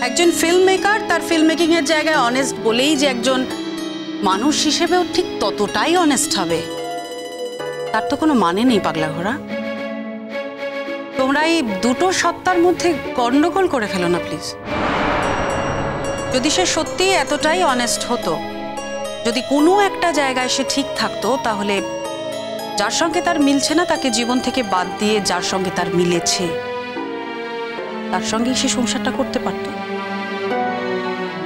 একজন film maker তার film making এর জায়গায় অনেস্ট বলেই যে একজন মানুষ হিসেবেও ঠিক ততটাই অনেস্ট হবে তার তো কোনো মানে নেই পাগলা ঘোড়া। তোমরা এই দুটো সত্তার মধ্যে গন্ডগোল করে ফেলো না প্লিজ। যদি সে সত্যি এতটাই অনেস্ট হতো, যদি কোনো একটা জায়গায় সে ঠিক থাকতো, তাহলে যার সঙ্গে তার মিলছে না তাকে জীবন থেকে বাদ দিয়ে যার সঙ্গে তার মিলেছে তার সঙ্গেই সে সংসারটা করতে পারত।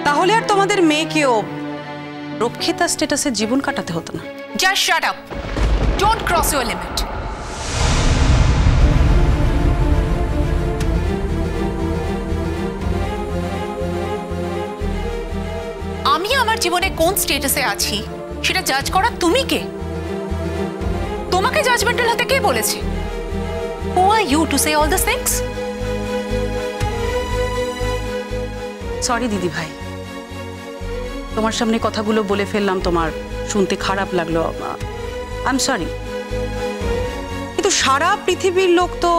তাহলে আর তোমাদের মেয়েকেও রক্ষিতা স্ট্যাটাসে জীবন কাটাতে হতো না। Just shut up, don't cross your limit. আমি আমার জীবনে কোন স্ট্যাটাসে আছি সেটা জাজ করা তুমি কে? তোমাকে জাজমেন্টাল হতে কে বলেছে? Who are you to say all these things? Sorry দিদি ভাই, তোমার সামনে কথাগুলো বলে ফেললাম, তোমার শুনতে খারাপ লাগলো, আই এম সরি। কিন্তু সারা পৃথিবীর লোক তো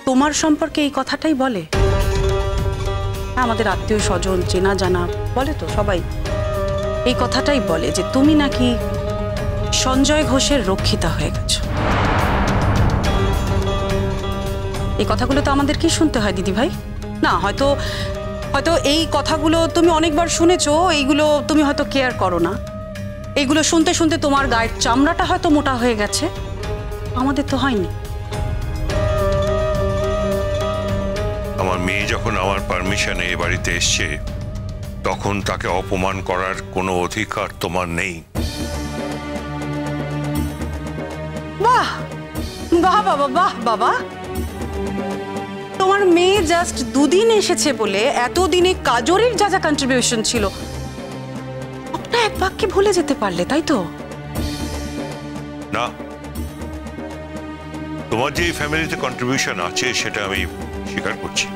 তোমার সম্পর্কে এই কথাটাই বলে। আমাদের আত্মীয় স্বজন চেনা জানা বলে তো সবাই এই কথাটাই বলে যে তুমি নাকি সঞ্জয় ঘোষের রক্ষিতা হয়ে গেছো। এই কথাগুলো তো আমাদের কি শুনতে হয় দিদি ভাই? না, হয়তো হয়তো এই কথাগুলো তুমি অনেকবার শুনেছো, এইগুলো তুমি হয়তো কেয়ার করো না। এইগুলো শুনতে শুনতে তোমার গায়ের চামড়াটা হয়তো মোটা হয়ে গেছে, আমাদের তো হয়নি। আমার মেয়ে যখন আমার পারমিশনে এ বাড়িতে এসছে তখন তাকে অপমান করার কোনো অধিকার তোমার নেই। বাহ বাহ বাবা, বাহ বাবা, তোমার মেয়ে জাস্ট দুদিন এসেছে বলে এতদিনে কাজরির যা যা কন্ট্রিবিউশন ছিল ওটা এক বাক্যে ভুলে যেতে পারলে, তাই তো? না, তোমার যে ফ্যামিলিতে কন্ট্রিবিউশন আছে সেটা আমি স্বীকার করছি,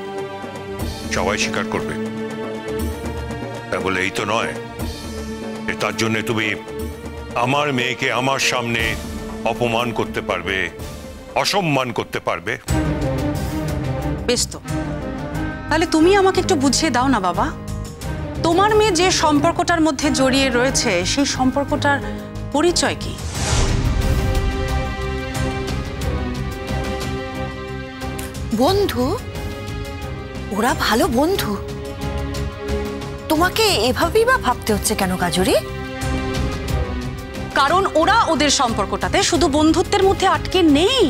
সবাই স্বীকার করবে। তা বলে এই তো নয় তার জন্য তুমি আমার মেয়েকে আমার সামনে অপমান করতে পারবে, অসম্মান করতে পারবে। বেশ, তো তাহলে তুমি আমাকে একটু বুঝিয়ে দাও না বাবা, তোমার মেয়ে যে সম্পর্কটার মধ্যে জড়িয়ে রয়েছে সেই সম্পর্কটার পরিচয় কি? বন্ধু, ওরা ভালো বন্ধু। তোমাকে এভাবেই বা ভাবতে হচ্ছে কেন কাজরি? কারণ ওরা ওদের সম্পর্কটাতে শুধু বন্ধুত্বের মধ্যে আটকে নেই।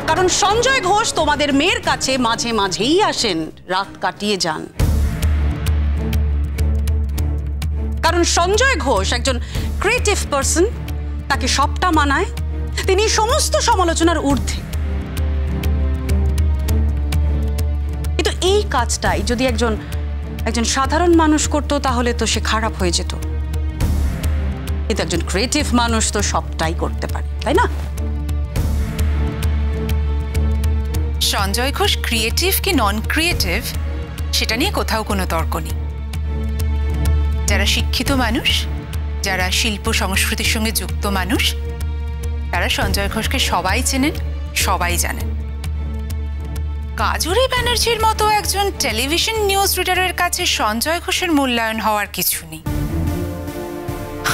কারণ সঞ্জয় ঘোষ তোমাদের মেয়ের কাছে মাঝে মাঝেই আসেন, রাত কাটিয়ে যান। কারণ সঞ্জয় ঘোষ একজন ক্রিয়েটিভ পারসন, তাকে সবটা মানায়, তিনি সমস্ত সমালোচনার ঊর্ধ্বে। কিন্তু এই কাজটাই যদি একজন সাধারণ মানুষ করতো তাহলে তো সে খারাপ হয়ে যেত। কিন্তু একজন ক্রিয়েটিভ মানুষ তো সবটাই করতে পারে, তাই না? সঞ্জয় ঘোষ ক্রিয়েটিভ কি নন ক্রিয়েটিভ সেটা নিয়ে কোথাও কোনো তর্ক নেই। যারা শিক্ষিত মানুষ, যারা শিল্প সংস্কৃতির সঙ্গে যুক্ত মানুষ, তারা সঞ্জয় ঘোষকে সবাই চেনেন, সবাই জানেন। কাজরি ব্যানার্জির মতো একজন টেলিভিশন নিউজ রিডারের কাছে সঞ্জয় ঘোষের মূল্যায়ন হওয়ার কিছু নেই,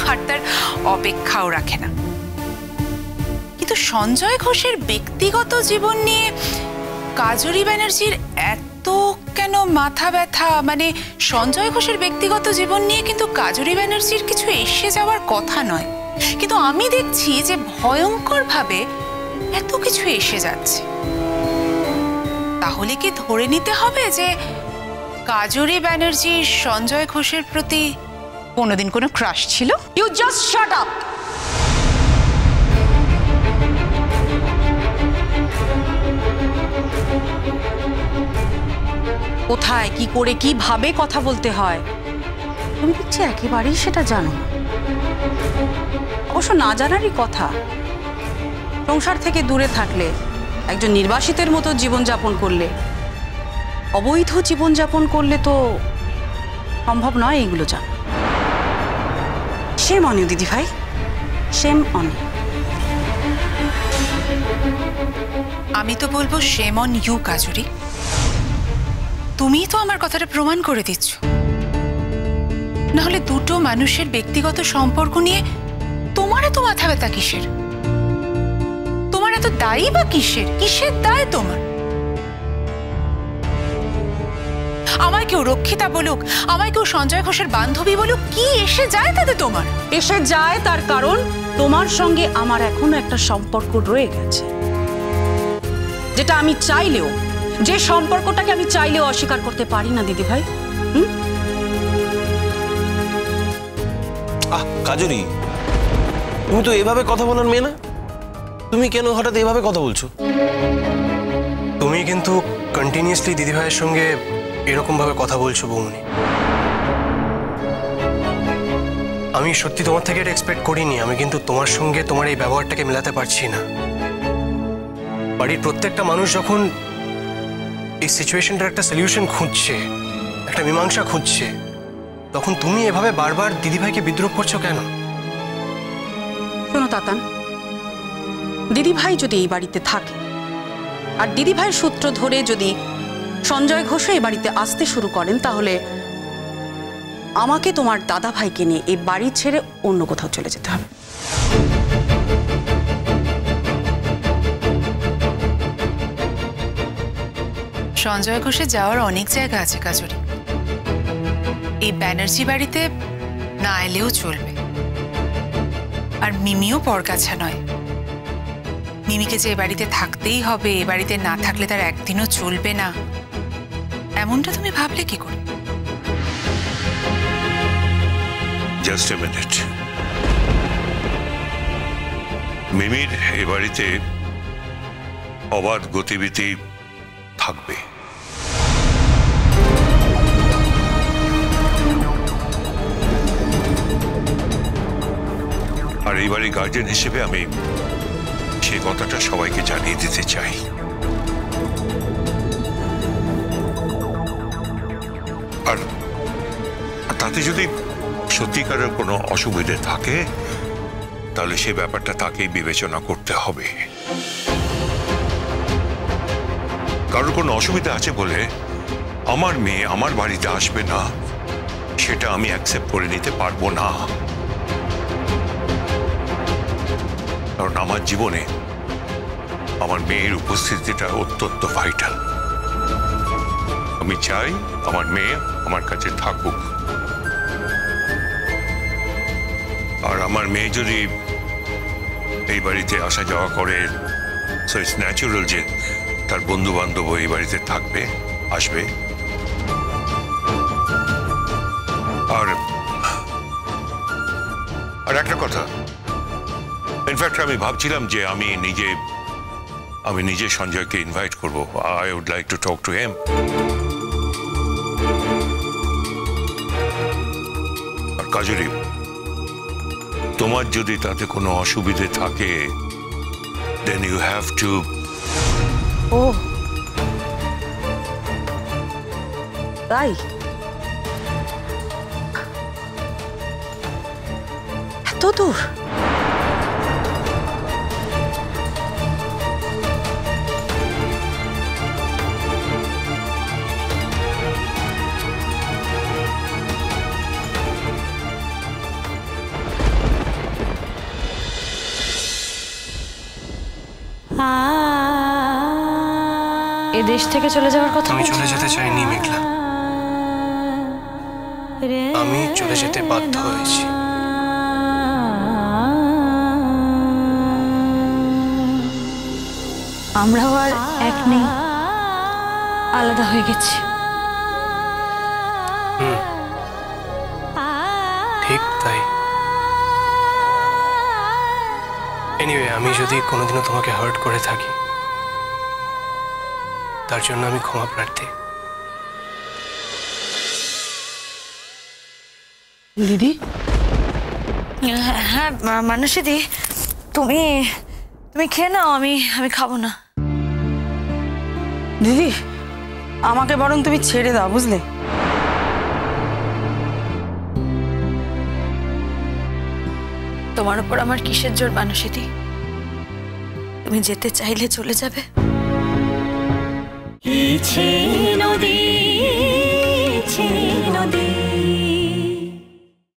আর তার অপেক্ষাও রাখে না। কিন্তু সঞ্জয় ঘোষের ব্যক্তিগত জীবন নিয়ে কাজরি ব্যানার্জির এত কেন মাথা ব্যথা? মানে সঞ্জয় ঘোষের ব্যক্তিগত জীবন নিয়ে কিন্তু কাজরি ব্যানার্জির কিছু এসে যাওয়ার কথা নয়, কিন্তু আমি দেখছি যে ভয়ঙ্করভাবে এত কিছু এসে যাচ্ছে। তাহলে কি ধরে নিতে হবে যে কাজরি ব্যানার্জির সঞ্জয় ঘোষের প্রতি কোনোদিন কোনো ক্রাশ ছিল? You just shut up. কোথায় কি করে কিভাবে কথা বলতে হয় তুমি দেখছি একেবারেই সেটা জানো না। অবশ্য না জানারই কথা। সংসার থেকে দূরে থাকলে, একজন নির্বাসিতের মতো জীবনযাপন করলে, অবৈধ জীবনযাপন করলে তো সম্ভব নয় এইগুলো জানা। शेम ऑन यू दीदी भाई, शेम ऑन यू। আমি তো বলবো शेम ऑन यू কাজরি। তুমিই তো আমার কথাটা প্রমাণ করে দিচ্ছ। নাহলে দুটো মানুষের ব্যক্তিগত সম্পর্ক নিয়ে তোমার এত মাথা ব্যথা কিসের? তোমার এত দায়ী বা কিসের? কিসের দায় তোমার? আমায় কেউ রক্ষিতা বলুক, আমায় কেউ সঞ্জয় ঘোষের বান্ধবী বলুক, কি এসে যায় তাতে তোমার? এসে যায় তার কারণ তোমার সঙ্গে আমার এখনো একটা সম্পর্ক রয়ে গেছে, যেটা আমি চাইলেও, যে সম্পর্কটাকে আমি চাইলেও অস্বীকার করতে পারি না দিদি ভাই। কাজরি, তুমি তো এভাবে কথা বলার মেয়ে না। তুমি কেন হঠাৎ এভাবে কথা বলছো? তুমি কিন্তু কন্টিনিউয়াসলি দিদিভাইয়ের সঙ্গে এরকম ভাবে কথা বলছো বৌমনি। আমি সত্যি তোমার থেকে এটা এক্সপেক্ট করিনি। আমি কিন্তু তোমার সঙ্গে তোমার এই ব্যবহারটাকে মেলাতে পারছি না। বাড়ির প্রত্যেকটা মানুষ যখন এই সিচুয়েশনটার একটা সলিউশন খুঁজছে, একটা মীমাংসা খুঁজছে, তখন তুমি এভাবে বারবার দিদিভাইকে বিদ্রোহ করছো কেন? শোনো তাতান, দিদিভাই যদি এই বাড়িতে থাকে আর দিদিভাইয়ের সূত্র ধরে যদি সঞ্জয় ঘোষ এই বাড়িতে আসতে শুরু করেন, তাহলে আমাকে তোমার দাদা ভাইকে নিয়ে এই বাড়ি ছেড়ে অন্য কোথাও চলে যেতে হবে। সঞ্জয় ঘোষে যাওয়ার অনেক জায়গা আছে কাজরি। এই ব্যানার্জি বাড়িতে না এলেও চলবে। আর মিমিও পরগাছা নয়। মিমিকে যে এ বাড়িতে থাকতেই হবে, এ বাড়িতে না থাকলে তার একদিনও চলবে না, এমনটা তুমি ভাবলে কি করে? Just a minute. মিমির এ বাড়িতে অবাধ গতিবিধি থাকবে। আর এই বাড়ির গার্জিয়ান হিসেবে আমি সেই কথাটা সবাইকে জানিয়ে দিতে চাই। আর তাতে যদি সত্যিকারের কোনো অসুবিধে থাকে, তাহলে সেই ব্যাপারটা তাকেই বিবেচনা করতে হবে। কারোর কোনো অসুবিধা আছে বলে আমার মেয়ে আমার বাড়িতে আসবে না, সেটা আমি অ্যাকসেপ্ট করে নিতে পারবো না। কারণ আমার জীবনে আমার মেয়ের উপস্থিতিটা অত্যন্ত ভাইটাল। আমি চাই আমার মেয়ে আমার কাছে থাকুক। আর আমার মেয়ে যদি এই বাড়িতে আসা যাওয়া করে, সো ইটস ন্যাচুরাল যে তার বন্ধু বান্ধব এই বাড়িতে থাকবে, আসবে। আর একটা কথা, ইনফ্যাক্ট আমি ভাবছিলাম যে আমি নিজে সঞ্জয়কে ইনভাইট করব। I would like to talk to him. আর কাজরি, তোমার যদি তাতে কোনো অসুবিধে থাকে, দেন ইউ হ্যাভ টু। ও তাই? এত দূর? এ দেশ থেকে চলে যাওয়ার কথা আমি চলে যেতে চাইনি মেঘলা, আমি চলে যেতে বাধ্য হয়েছি। আমরাও আর এক নেই, আলাদা হয়ে গেছি। ঠিক তাই। এনিওয়ে, আমি যদি কোনোদিনও তোমাকে হার্ট করে থাকি, তার জন্য আমি ক্ষমা প্রার্থী। দিদি? হ্যাঁ মানুষিদি, তুমি খেয়ে নাও, আমি খাবো না। দিদি, আমাকে বরং তুমি ছেড়ে দাও, বুঝলে? তোমার উপর আমার কিসের জোর মানুষিদি? তুমি যেতে চাইলে চলে যাবে। নদী নদী।